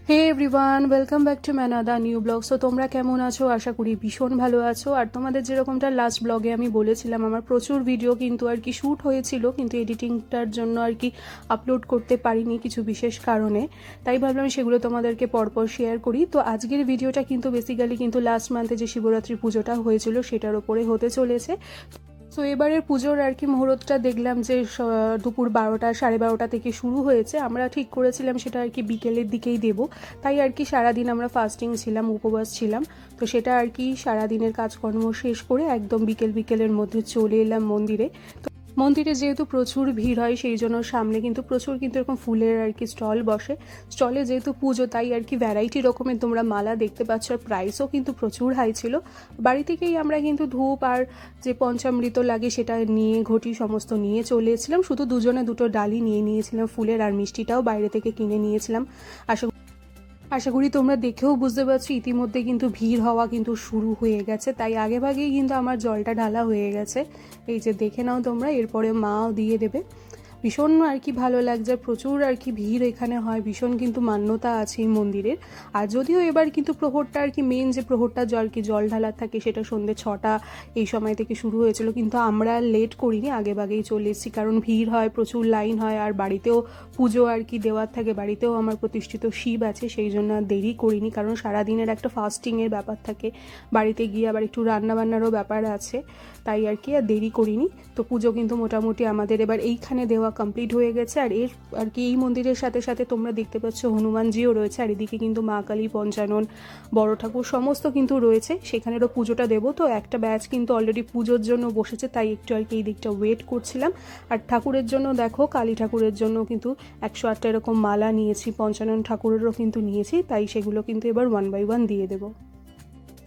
Hey everyone, welcome back to ম্যানাদা new blog. So তোমরা কেমন আছো? আশা করি ভীষণ ভালো আছো। আর তোমাদের যেরকমটা লাস্ট ব্লগে আমি বলেছিলাম, আমার প্রচুর ভিডিও কিন্তু আর কি শ্যুট হয়েছিল, কিন্তু এডিটিংটার জন্য আর কি আপলোড করতে পারিনি কিছু বিশেষ কারণে। তাই ভাবলাম সেগুলো তোমাদেরকে পরপর শেয়ার করি। তো আজকের ভিডিওটা কিন্তু বেসিক্যালি কিন্তু লাস্ট মান্থে যে শিবরাত্রি পুজোটা হয়েছিল সেটার ওপরে হতে চলেছে। তো এবারের পুজোর আর কি মুহূর্তটা দেখলাম যে দুপুর 12টা 12:30 থেকে শুরু হয়েছে। আমরা ঠিক করেছিলাম সেটা আর কি বিকেলের দিকেই দেব, তাই আর কি সারাদিন আমরা ফাস্টিং ছিলাম, উপবাস ছিলাম। তো সেটা আর কি সারাদিনের কাজকর্ম শেষ করে একদম বিকেলের মধ্যে চলে এলাম মন্দিরে। তো মন্দিরে যেহেতু প্রচুর ভিড় হয় সেই জন্য সামনে কিন্তু প্রচুর কিন্তু এরকম ফুলের আর কি স্টল বসে। স্টলে যেহেতু পুজো তাই আর কি ভ্যারাইটি রকমের তোমরা মালা দেখতে পাচ্ছ, আর প্রাইসও কিন্তু প্রচুর হাই ছিল। বাড়ি থেকেই আমরা কিন্তু ধূপ আর যে পঞ্চামৃত লাগে সেটা নিয়ে ঘটি সমস্ত নিয়ে চলে এসেছিলাম। শুধু দুজনে দুটো ডালি নিয়ে নিয়েছিলাম ফুলের, আর মিষ্টিটাও বাইরে থেকে কিনে নিয়েছিলাম। আশা করি তোমরা দেখেও বুঝতে পারছো ইতিমধ্যে কিন্তু ভিড় হওয়া কিন্তু শুরু হয়ে গেছে, তাই আগেভাগেই কিন্তু আমার জলটা ঢালা হয়ে গেছে। এই যে দেখে নাও তোমরা, এরপরে মাও দিয়ে দেবে। ভীষণ আর কি ভালো লাগছে, প্রচুর আর কি ভিড় এখানে হয়, ভীষণ কিন্তু মান্যতা আছে এই মন্দিরের। আর যদিও এবার কিন্তু প্রহরটা আর কি মেন যে প্রহরটা আর কি জল ঢালার থাকে সেটা সন্ধ্যে 6টা এই সময় থেকে শুরু হয়েছিল, কিন্তু আমরা লেট করিনি, আগেভাগেই চলে এসেছি। কারণ ভিড় হয়, প্রচুর লাইন হয়, আর বাড়িতেও পুজো আর কি দেওয়ার থাকে, বাড়িতেও আমার প্রতিষ্ঠিত শিব আছে, সেই জন্য আর দেরি করিনি। কারণ সারাদিনের একটা ফাস্টিংয়ের ব্যাপার থাকে, বাড়িতে গিয়ে আবার একটু রান্নাবান্নারও ব্যাপার আছে, তাই আর কি আর দেরি করিনি। তো পুজো কিন্তু মোটামুটি আমাদের এবার এইখানে দেওয়া কমপ্লিট হয়ে গেছে। আর এর আর কি এই মন্দিরের সাথে সাথে তোমরা দেখতে পাচ্ছ হনুমানজিও রয়েছে, আর এদিকে কিন্তু মা কালী, পঞ্চানন, বড় ঠাকুর সমস্ত কিন্তু রয়েছে। সেখানেরও পুজোটা দেবো। তো একটা ব্যাচ কিন্তু অলরেডি পুজোর জন্য বসেছে, তাই একটু আর কি এই দিকটা ওয়েট করছিলাম। আর ঠাকুরের জন্য দেখো, কালী ঠাকুরের জন্য কিন্তু 108টা এরকম মালা নিয়েছি, পঞ্চানন ঠাকুরেরও কিন্তু নিয়েছি, তাই সেগুলো কিন্তু এবার 1 by 1 দিয়ে দেবো।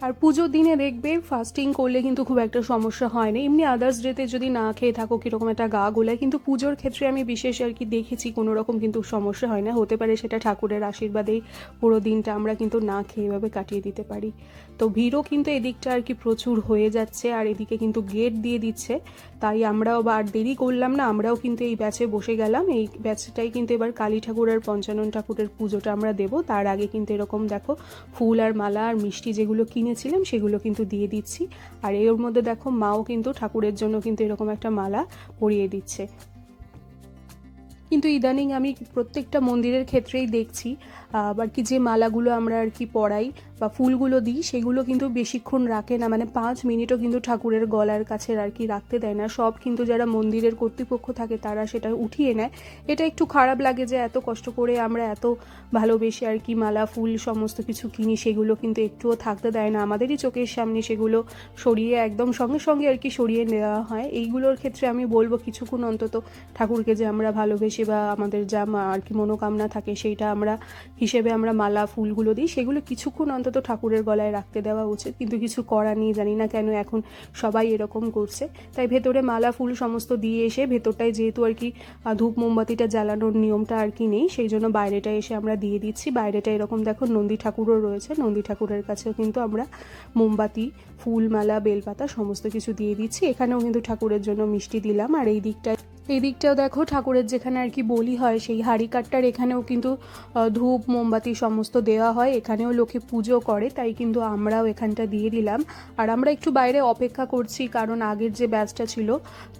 আর পুজোর দিনে দেখবে ফাস্টিং করলে কিন্তু খুব একটা সমস্যা হয় না, এমনি আদার্স ডেতে যদি না খেয়ে থাকো কীরকম একটা গা গোলায়, কিন্তু পুজোর ক্ষেত্রে আমি বিশেষ আর কি দেখেছি কোনো রকম কিন্তু সমস্যা হয় না। হতে পারে সেটা ঠাকুরের আশীর্বাদেই পুরো দিনটা আমরা কিন্তু না খেয়ে এভাবে কাটিয়ে দিতে পারি। তো ভিড়ও কিন্তু এদিকটা আর কি প্রচুর হয়ে যাচ্ছে, আর এদিকে কিন্তু গেট দিয়ে দিচ্ছে, তাই আমরাও আর দেরি করলাম না, আমরাও কিন্তু এই ব্যাচে বসে গেলাম। এই ব্যাচটাই কিন্তু এবার কালী ঠাকুর আর পঞ্চানন ঠাকুরের পুজোটা আমরা দেবো। তার আগে কিন্তু এরকম দেখো ফুল আর মালা আর মিষ্টি যেগুলো কিনেছিলাম সেগুলো কিন্তু দিয়ে দিচ্ছি। আর এর মধ্যে দেখো মাও কিন্তু ঠাকুরের জন্য কিন্তু এরকম একটা মালা পরিয়ে দিচ্ছে। কিন্তু ইদানিং আমি প্রত্যেকটা মন্দিরের ক্ষেত্রেই দেখছি আর কি যে মালাগুলো আমরা আর কি পরাই বা ফুলগুলো দিই সেগুলো কিন্তু বেশিক্ষণ রাখে না, মানে 5 মিনিটও কিন্তু ঠাকুরের গলার কাছে আর কি রাখতে দেয় না। সব কিন্তু যারা মন্দিরের কর্তৃপক্ষ থাকে তারা সেটা উঠিয়ে নেয়। এটা একটু খারাপ লাগে যে এত কষ্ট করে আমরা এত ভালোবেসে আর কি মালা ফুল সমস্ত কিছু কিনি, সেগুলো কিন্তু একটুও থাকতে দেয় না, আমাদেরই চোখের সামনে সেগুলো সরিয়ে একদম সঙ্গে সঙ্গে আর কি সরিয়ে নেওয়া হয়। এইগুলোর ক্ষেত্রে আমি বলবো কিছুক্ষণ অন্তত ঠাকুরকে যে আমরা ভালোবেসে বা আমাদের যা আর কি মনোকামনা থাকে সেইটা আমরা হিসেবে আমরা মালা ফুলগুলো দিই, সেগুলো কিছুক্ষণ অন্তত ঠাকুরের গলায় রাখতে দেওয়া উচিত। কিন্তু কিছু করা নেই, জানি না কেন এখন সবাই এরকম করছে। তাই ভেতরে মালা ফুল সমস্ত দিয়ে এসে ভেতরটায় যেহেতু আর কি ধূপ মোমবাতিটা জ্বালানোর নিয়মটা আর কি নেই, সেই জন্য বাইরেটা এসে আমরা দিয়ে দিচ্ছি। বাইরেটা এরকম দেখো নন্দী ঠাকুরও রয়েছে, নন্দী ঠাকুরের কাছেও কিন্তু আমরা মোমবাতি, ফুল, মালা, বেলপাতা সমস্ত কিছু দিয়ে দিচ্ছি। এখানেও কিন্তু ঠাকুরের জন্য মিষ্টি দিলাম। আর এই দিকটাও দেখো ঠাকুরের যেখানে আর কি বলি হয় সেই হাঁড়ি কাঠটার এখানেও কিন্তু ধূপ মোমবাতি সমস্ত দেওয়া হয়, এখানেও লোকে পুজো করে, তাই কিন্তু আমরাও এখানটা দিয়ে দিলাম। আর আমরা একটু বাইরে অপেক্ষা করছি, কারণ আগের যে ব্যাচটা ছিল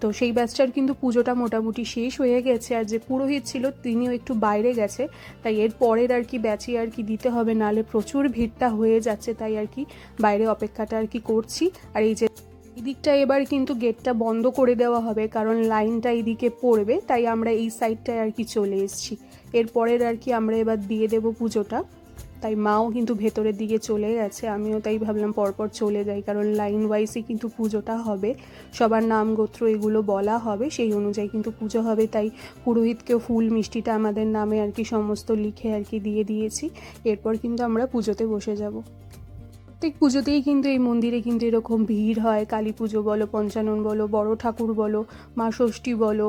তো সেই ব্যাচটার কিন্তু পুজোটা মোটামুটি শেষ হয়ে গেছে, আর যে পুরোহিত ছিল তিনিও একটু বাইরে গেছে, তাই এর পরের আর কি ব্যাচই আর কি দিতে হবে, নাহলে প্রচুর ভিড়টা হয়ে যাচ্ছে, তাই আর কি বাইরে অপেক্ষাটা আর কি করছি। আর এই যে এদিকটা এবার কিন্তু গেটটা বন্ধ করে দেওয়া হবে, কারণ লাইনটা এদিকে পড়বে, তাই আমরা এই সাইডটায় আর কি চলে এসেছি। এরপরের আর কি আমরা এবার দিয়ে দেব পুজোটা। তাই মাও কিন্তু ভেতরের দিকে চলে গেছে, আমিও তাই ভাবলাম পরপর চলে যাই, কারণ লাইন ওয়াইজই কিন্তু পুজোটা হবে, সবার নাম গোত্র এগুলো বলা হবে, সেই অনুযায়ী কিন্তু পুজো হবে। তাই পুরোহিতকেও ফুল মিষ্টিটা আমাদের নামে আর কি সমস্ত লিখে আর কি দিয়ে দিয়েছি। এরপর কিন্তু আমরা পুজোতে বসে যাব। প্রত্যেক পুজোতেই কিন্তু এই মন্দিরে কিন্তু এরকম ভিড় হয়। কালী পুজো বলো, পঞ্চানন বলো, বড় ঠাকুর বলো, মা ষষ্ঠী বলো,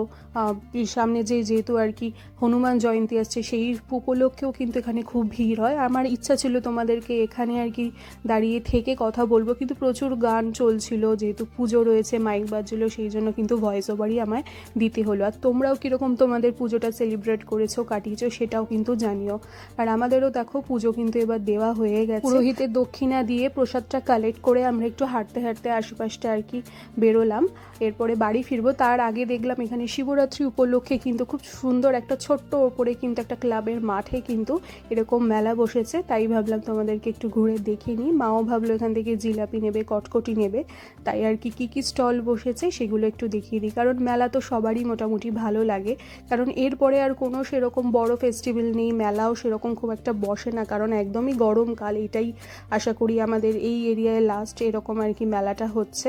সামনে যেহেতু আর কি হনুমান জয়ন্তী আসছে সেই উপলক্ষেও কিন্তু এখানে খুব ভিড় হয়। আমার ইচ্ছা ছিল তোমাদেরকে এখানে আর কি দাঁড়িয়ে থেকে কথা বলবো, কিন্তু প্রচুর গান চলছিল, যেহেতু পুজো রয়েছে মাইক বাজছিল, সেই জন্য কিন্তু ভয়েস ওভারই আমায় দিতে হলো। আর তোমরাও কীরকম তোমাদের পুজোটা সেলিব্রেট করেছো, কাটিয়েছো, সেটাও কিন্তু জানিও। আর আমাদেরও দেখো পুজো কিন্তু এবার দেওয়া হয়ে গেছে। পুরোহিতের দক্ষিণা দিয়ে প্রসাদটা কালেক্ট করে আমরা একটু হাঁটতে হাঁটতে আশেপাশটা আর কি বেরোলাম, এরপরে বাড়ি ফিরবো। তার আগে দেখলাম এখানে শিবরাত্রি উপলক্ষে কিন্তু খুব সুন্দর একটা ছোট্ট ওপরে কিন্তু একটা ক্লাবের মাঠে কিন্তু এরকম মেলা বসেছে, তাই ভাবলাম তোমাদেরকে একটু ঘুরে দেখে নিই। মাও ভাবলো এখান থেকে জিলাপি নেবে, কটকটি নেবে, তাই আর কি কী কী স্টল বসেছে সেগুলো একটু দেখিয়ে দিই। কারণ মেলা তো সবারই মোটামুটি ভালো লাগে, কারণ এরপরে আর কোনো সেরকম বড় ফেস্টিভ্যাল নেই, মেলাও সেরকম খুব একটা বসে না, কারণ একদমই গরমকাল। এটাই আশা করি আমাদের এই এরিয়ায় লাস্ট এরকম আর কি মেলাটা হচ্ছে।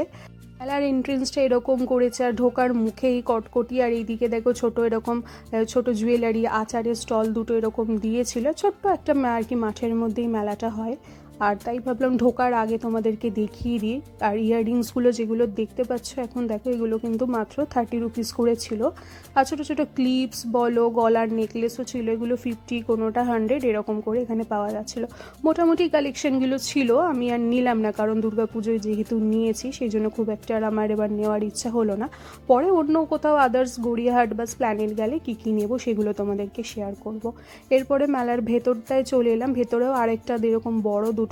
মেলার এন্ট্রেন্সটা এরকম করেছে, আর ঢোকার মুখেই কটকটি, আর এইদিকে দেখো ছোট এরকম ছোট জুয়েলারি, আচারের স্টল দুটো এরকম দিয়েছিল। ছোট্ট একটা আর কি মাঠের মধ্যেই মেলাটা হয়, আর তাই ভাবলাম ঢোকার আগে তোমাদেরকে দেখিয়ে দিই। আর ইয়াররিংসগুলো যেগুলো দেখতে পাচ্ছ এখন দেখো, এগুলো কিন্তু মাত্র 30 রুপিস করে ছিল। আর ছোটো ছোটো ক্লিপস বলো, গলার নেকলেসও ছিল, এগুলো 50, কোনোটা 100 এরকম করে এখানে পাওয়া যাচ্ছিলো। মোটামুটি কালেকশনগুলো ছিল, আমি আর নিলাম না, কারণ দুর্গাপুজোয় যেহেতু নিয়েছি সেই জন্য খুব একটা আর আমার এবার নেওয়ার ইচ্ছা হলো না। পরে অন্য কোথাও আদার্স গড়িয়াহাট বা স্প্ল্যানেড গেলে কী কী নেবো সেগুলো তোমাদেরকে শেয়ার করব। এরপরে মেলার ভেতরটায় চলে এলাম। ভেতরেও আরেকটা এরকম বড় দুটো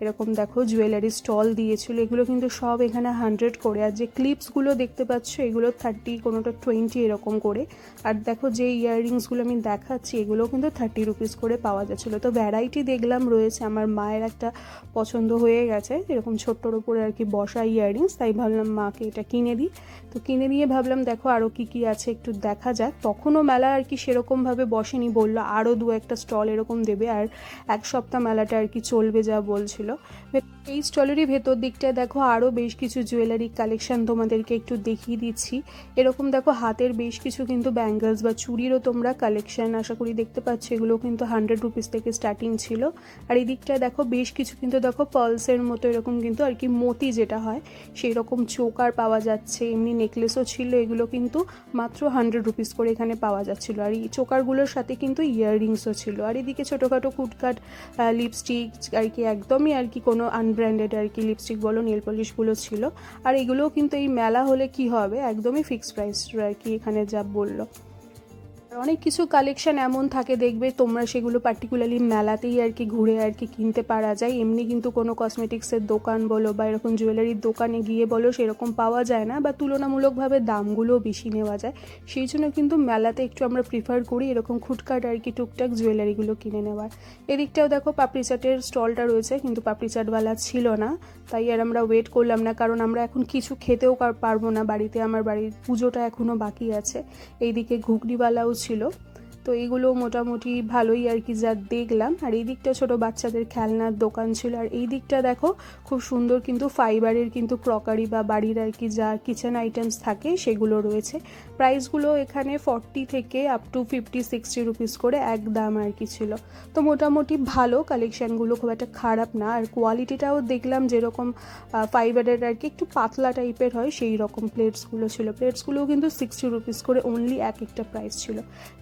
এরকম দেখো জুয়েলারি স্টল দিয়েছিল, এগুলো কিন্তু সব এখানে 100 করে। আর যে ক্লিপসগুলো দেখতে পাচ্ছ এগুলো 30, কোনোটা 20 এরকম করে। আর দেখো যে ইয়াররিংসগুলো আমি দেখাচ্ছি এগুলো কিন্তু 30 রুপিস করে পাওয়া যাচ্ছিলো। তো ভ্যারাইটি দেখলাম রয়েছে, আমার মায়ের একটা পছন্দ হয়ে গেছে এরকম ছোট্টর উপরে আর কি বসা ইয়াররিংস, তাই ভাবলাম মাকে এটা কিনে দিই। তো কিনে নিয়ে ভাবলাম দেখো আরও কী কী আছে একটু দেখা যাক। তখনও মেলা আর কি সেরকমভাবে বসেনি, বললো আরও 2-1টা স্টল এরকম দেবে, আর 1 সপ্তাহ মেলাটা আর কি চলবে যা বলছিল। এই স্টলেরই ভেতর দিকটায় দেখো আরও বেশ কিছু জুয়েলারি কালেকশন তোমাদেরকে একটু দেখিয়ে দিচ্ছি। এরকম দেখো হাতের বেশ কিছু কিন্তু ব্যাঙ্গলস বা চুড়িরও তোমরা কালেকশন আশা করি দেখতে পাচ্ছ, এগুলো কিন্তু 100 রুপিস থেকে স্টার্টিং ছিল। আর এই দিকটায় দেখো বেশ কিছু কিন্তু দেখো পার্লসের মতো এরকম কিন্তু আর কি মতি যেটা হয় সেই রকম চোকার পাওয়া যাচ্ছে, এমনি নেকলেসও ছিল, এগুলো কিন্তু মাত্র 100 রুপিস করে এখানে পাওয়া যাচ্ছিলো। আর এই চোকারগুলোর সাথে কিন্তু ইয়াররিংসও ছিল। আর এদিকে ছোটোখাটো কুটকাট লিপস্টিক আর কি একদমই আর কি কোনো আনব্র্যান্ডেড আর কি লিপস্টিক বলো, নেল পলিশগুলো ছিল। আর এগুলোও কিন্তু এই মেলা হলে কি হবে, একদমই ফিক্সড প্রাইস আর কি এখানে যা বললো। অনেক কিছু কালেকশন এমন থাকে দেখবে তোমরা, সেগুলো পার্টিকুলারলি মেলাতেই আর কি ঘুরে আর কি কিনতে পারা যায়, এমনি কিন্তু কোনো কসমেটিক্সের দোকান বলো বা এরকম জুয়েলারির দোকানে গিয়ে বলো সেরকম পাওয়া যায় না, বা তুলনামূলকভাবে দামগুলোও বেশি নেওয়া যায়। সেই জন্য কিন্তু মেলাতে একটু আমরা প্রিফার করি এরকম খুটখাট আর কি টুকটাক জুয়েলারিগুলো কিনে নেওয়ার। এদিকটাও দেখো পাপড়ি চাটের স্টলটা রয়েছে, কিন্তু পাপড়ি চাটওয়ালা ছিল না, তাই আর আমরা ওয়েট করলাম না, কারণ আমরা এখন কিছু খেতেও পারবো না বাড়িতে, আমার বাড়ির পুজোটা এখনও বাকি আছে। এইদিকে ঘুগনিওয়ালাও ছিল, তো এইগুলো মোটামুটি ভালোই আর কি যা দেখলাম। আর এই দিকটা ছোটো বাচ্চাদের খেলনার দোকান ছিল। আর এই দিকটা দেখো খুব সুন্দর কিন্তু ফাইবারের কিন্তু ক্রকারি বা বাড়ির আর কি যা কিচেন আইটেমস থাকে সেগুলো রয়েছে। প্রাইসগুলো এখানে 40 থেকে আপ টু 50-60 রুপিস করে এক দাম আর কি ছিল। তো মোটামুটি ভালো কালেকশানগুলো, খুব একটা খারাপ না। আর কোয়ালিটিটাও দেখলাম যেরকম ফাইবারের আর কি একটু পাতলা টাইপের হয় সেই রকম প্লেটসগুলো ছিল। প্লেটসগুলোও কিন্তু 60 রুপিস করে অনলি একটা প্রাইস ছিল।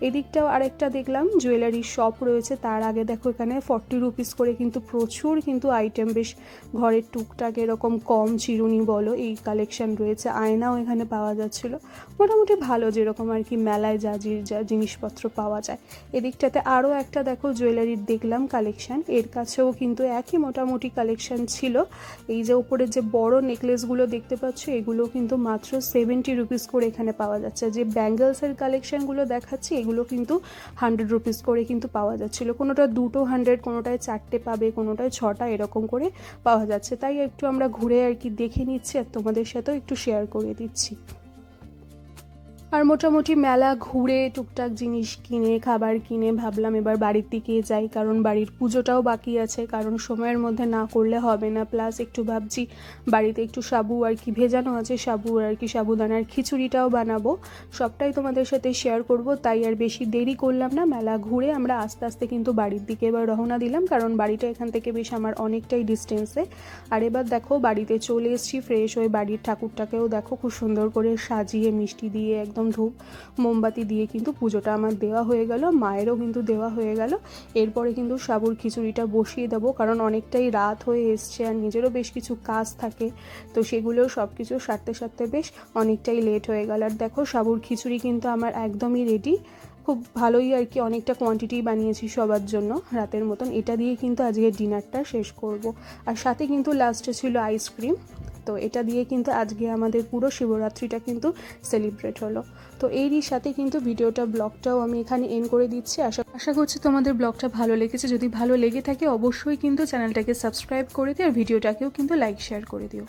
এদিকটাও আরেকটা দেখলাম জুয়েলারি শপ রয়েছে, তার আগে দেখো এখানে 40 রুপিস করে কিন্তু প্রচুর কিন্তু আইটেম, বেশ ঘরের টুকটাক এরকম কম চিরুনি বলো এই কালেকশন রয়েছে, আয়নাও এখানে পাওয়া যাচ্ছিলো। মোটামুটি ভালো যেরকম আর কি মেলায় যা জিনিসপত্র পাওয়া যায়। এদিকটাতে আরও একটা দেখো জুয়েলারির দেখলাম কালেকশান, এর কাছেও কিন্তু একই মোটামুটি কালেকশান ছিল। এই যে উপরে যে বড় নেকলেসগুলো দেখতে পাচ্ছ এগুলো কিন্তু মাত্র 70 রুপিস করে এখানে পাওয়া যাচ্ছে। যে ব্যাঙ্গলসের কালেকশানগুলো দেখাচ্ছি এগুলো কিন্তু 100 রুপিস করে কিন্তু পাওয়া যাচ্ছিলো। কোনোটা 2টো 100, কোনোটায় 4টে পাবে, কোনোটায় 6টা এরকম করে পাওয়া যাচ্ছে। তাই একটু আমরা ঘুরে আর কি দেখে নিচ্ছি আর তোমাদের সাথেও একটু শেয়ার করে দিচ্ছি। আর মোটামুটি মেলা ঘুরে টুকটাক জিনিস কিনে খাবার কিনে ভাবলাম এবার বাড়ির দিকে যাই, কারণ বাড়ির পুজোটাও বাকি আছে, কারণ সময়ের মধ্যে না করলে হবে না। প্লাস একটু ভাবছি বাড়িতে একটু সাবু আর কি ভেজানো আছে, সাবু আর কি সাবুদানার খিচুড়িটাও বানাবো, সবটাই তোমাদের সাথে শেয়ার করব। তাই আর বেশি দেরি করলাম না, মেলা ঘুরে আমরা আস্তে আস্তে কিন্তু বাড়ির দিকে এবার রওনা দিলাম, কারণ বাড়িটা এখান থেকে বেশ আমার অনেকটাই ডিস্টেন্সে। আর এবার দেখো বাড়িতে চলে এসেছি ফ্রেশ হয়ে, বাড়ির ঠাকুরটাকেও দেখো খুব সুন্দর করে সাজিয়ে মিষ্টি দিয়ে একদম ধূপ মোমবাতি দিয়ে কিন্তু পুজোটা আমার দেওয়া হয়ে গেল, মায়েরও কিন্তু দেওয়া হয়ে গেল। এরপরে কিন্তু সাবুর খিচুড়িটা বসিয়ে দেবো, কারণ অনেকটাই রাত হয়ে এসছে আর নিজেরও বেশ কিছু কাজ থাকে, তো সেগুলোও সব কিছু সারতে সারতে বেশ অনেকটাই লেট হয়ে গেল। আর দেখো সাবুর খিচুড়ি কিন্তু আমার একদমই রেডি, খুব ভালোই আর কি অনেকটা কোয়ান্টিটি বানিয়েছি সবার জন্য রাতের মতন। এটা দিয়ে কিন্তু আজকে ডিনারটা শেষ করব। আর সাথে কিন্তু লাস্টে ছিল আইসক্রিম, তো এটা দিয়ে কিন্তু আজকে আমাদের পুরো শিবরাত্রিটা কিন্তু সেলিব্রেট হলো। তো এরই সাথে কিন্তু ভিডিওটা ব্লগটাও আমি এখানে এন্ড করে দিচ্ছি। আশা করছি তোমাদের ব্লগটা ভালো লেগেছে। যদি ভালো লেগে থাকে অবশ্যই কিন্তু চ্যানেলটাকে সাবস্ক্রাইব করে দিও আর ভিডিওটাকেও কিন্তু লাইক শেয়ার করে দিও।